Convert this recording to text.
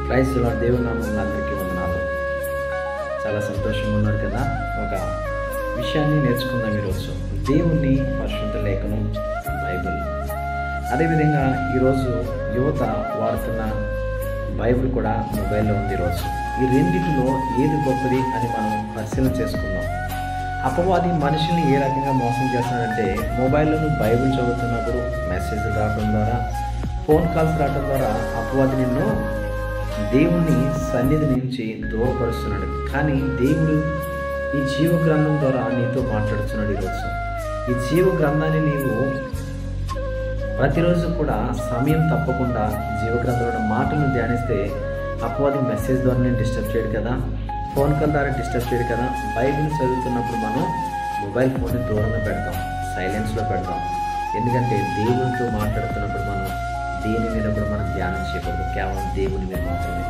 Praise the lord. దేవుని నామములో అందరికీ వందనాలు. చాలా సంతోషంగా ఉన్నారు కదా. ఒక విషయాన్ని నేర్చుకుందాం ఈరోజు. దేవుని పరిశుద్ధ లేఖనం బైబిల్. అదేవిధంగా ఈరోజు యువత వాడుతున్న బైబిల్ కూడా మొబైల్లో ఉంది. ఈరోజు ఈ రెండింటిలో ఏది గొప్పది అని మనం పరిశీలన చేసుకుందాం. అపవాది మనిషిని ఏ రకంగా మోసం చేస్తున్నాడంటే, మొబైల్లో నువ్వు బైబిల్ చదువుతున్నప్పుడు మెసేజ్లు రావడం ద్వారా, ఫోన్ కాల్స్ రావడం ద్వారా అపవాది నిన్ను దేవుని సన్నిధి నుంచి దూరపరుస్తున్నాడు. కానీ దేవుడు ఈ జీవ గ్రంథం ద్వారా నీతో మాట్లాడుతున్నాడు. ఈరోజు ఈ జీవ గ్రంథాన్ని నీవు ప్రతిరోజు కూడా సమయం తప్పకుండా జీవ గ్రంథంలో మాటలను ధ్యానిస్తే అపవాది మెసేజ్ ద్వారా నేను డిస్టర్బ్ చేయడు కదా, ఫోన్ కాల్ ద్వారా డిస్టర్బ్ చేయడు కదా. బైబిల్ చదువుతున్నప్పుడు మనం మొబైల్ ఫోన్ని దూరంగా పెడతాం, సైలెన్స్లో పెడతాం. ఎందుకంటే దేవునితో మాట్లాడుతున్నప్పుడు మనం దేని మీద కూడా మనం ధ్యానం చేయకూడదు, కేవలం దేవుని మీద మాత్రమే.